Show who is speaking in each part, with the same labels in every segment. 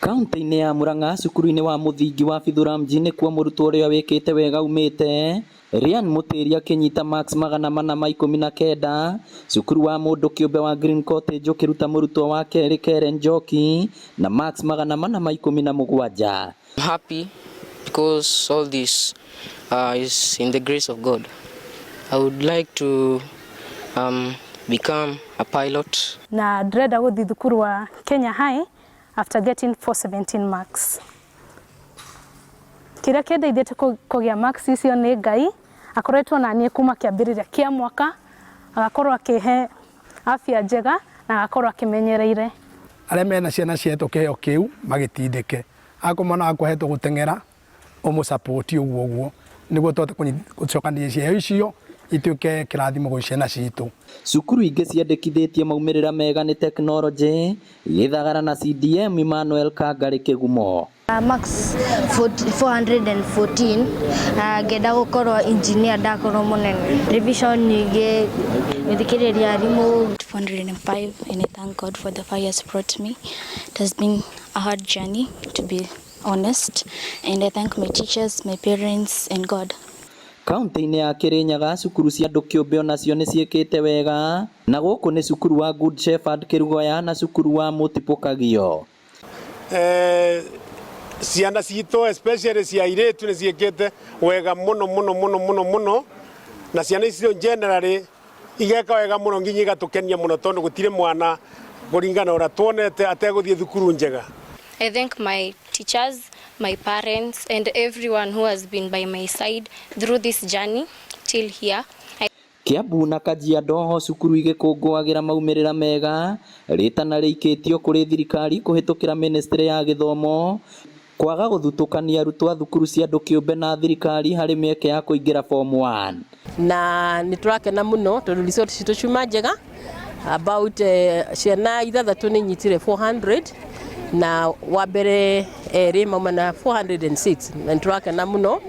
Speaker 1: Kaunti-inĩ ya Murang'a cukuru-inĩ wa mũthingi wa Bithura mjini kwa mũrutwo ũrĩa wĩkĩte wega umĩte Ryan Mũtĩri akĩnyita marks 419 cukuru wa mũndũ kĩũmbe wa Green Cottage ũkĩruta mũrutwo wa kerĩ Keren Njoki na marks 417.
Speaker 2: I'm happy because all this is in the grace of God. I would like to become a pilot.
Speaker 3: Na ndĩrenda gũthiĩ thukuru wa Kenya High after getting 417 marks. Kĩrĩa kĩndeithĩtie kũgĩa marks icio nĩ Ngai, akoretwo na niĩ kuma kĩambĩrĩria kĩa mwaka, agakorwo akĩhe afya njega na agakorwo akĩmenyereire.
Speaker 4: Arĩa mena ciana cihetwo kĩheo kĩu magĩtindĩke. Akomana akũhetwo gũteng'era ũmũ-support ũguo nĩguo tũhote gũcokanĩrĩria ciheo icio ituĩke kĩrathimo gwĩ ciana citũ.
Speaker 1: Cukuru ingĩ ciandĩkithĩtie maumĩrĩra mega nĩ tekinoronjĩ Gĩthagara na CDM Emmanuel Kangarĩ Kĩgumo.
Speaker 5: Max 414 ngenda gũkorwo engineer ndakorwo mũnene. Revision nyingĩ thikĩrĩria arimũ
Speaker 6: 405 and I thank God for the 5 years brought me. It has been a hard journey, to be honest, and I thank my teachers, my parents and God.
Speaker 1: Kaunti-inĩ ya Kĩrĩnyaga cukuru cia andũ kĩũmbe onacio nĩ ciĩkĩte wega na gũkũ nĩ cukuru wa Good Shepherd Kĩrugoya na cukuru wa Mũtipũkagio.
Speaker 7: Ciana citũ especially cia airĩtu nĩ ciĩkĩte wega mũno na ciana icio generally igeka wega mũno nginya igatũkenia mũno tondũ gũtirĩ mwana kũringana ũrĩa tuonete ategũthiĩ thukuru njega.
Speaker 8: I thank my teachers, my parents and everyone who has been by my side through this journey till here.
Speaker 1: Kiambu na Kajiado ho cukuru igĩkũngũagĩra maumĩrĩra mega rĩtana rĩikĩtio kũrĩ thirikari kũhĩtũkĩra ministry ya gĩthomo kwaga gũthutũkania arutwo a thukuru cia andũ kĩũmbe na thirikari harĩ mĩeke ya kũingĩra form 1.
Speaker 9: Na nĩtũrakena mũno tondũ result citũ ciuma njega about ciana ithathatũ nĩ nyitire 400 na wa mbere erĩ mauma na 406 na nĩtũrakena mũno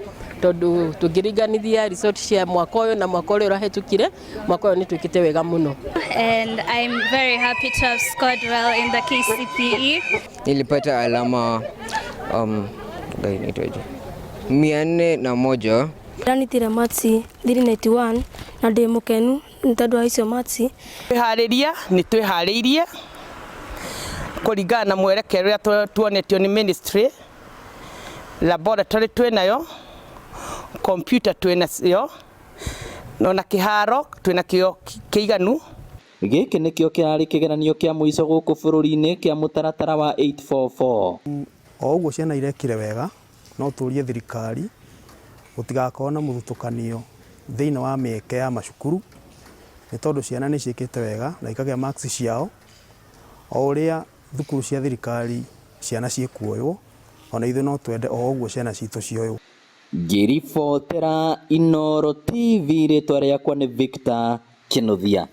Speaker 9: tondũ tũngĩringanithia result cia mwaka ũyũ na mwaka ũrĩa ũrahĩtũkire mwaka ũyũ nĩtwĩkĩte wega mũno.
Speaker 10: And I'm very happy to have scored well in the KCPE.
Speaker 2: Nilipata alama 401.
Speaker 5: Ndanitire matsi 391 na ndĩ mũkenu nĩ tondũ wa icio matsi.
Speaker 9: Twĩharĩria nĩ twĩharĩirie kũringana na mwerekero ũrĩa tuonetio nĩ ministry. Laboratory twĩnayo, computer twĩnacio, na kĩharo twĩnakĩo kĩiganu.
Speaker 1: Gĩkĩ nĩkĩo kĩarĩ kĩgeranio kĩa mũico gũkũ bũrũri-inĩ kĩa mũtaratara wa 844.
Speaker 4: O ũguo ciana irekire wega no tũrie thirikari gũtigakorwo na mũthutũkanio thĩinĩ wa mĩeke ya macukuru nĩ tondũ ciana nĩ ciĩkĩte wega na ikagĩa marks ciao o ũrĩa thukuru cia thirikari ciana ciĩkuoywo ona ithuĩ no twende o ũguo ciana citũ cioywo.
Speaker 1: Ngĩribotera Inooro TV rĩtwa rĩakwa nĩ Victor Kĩnuthia.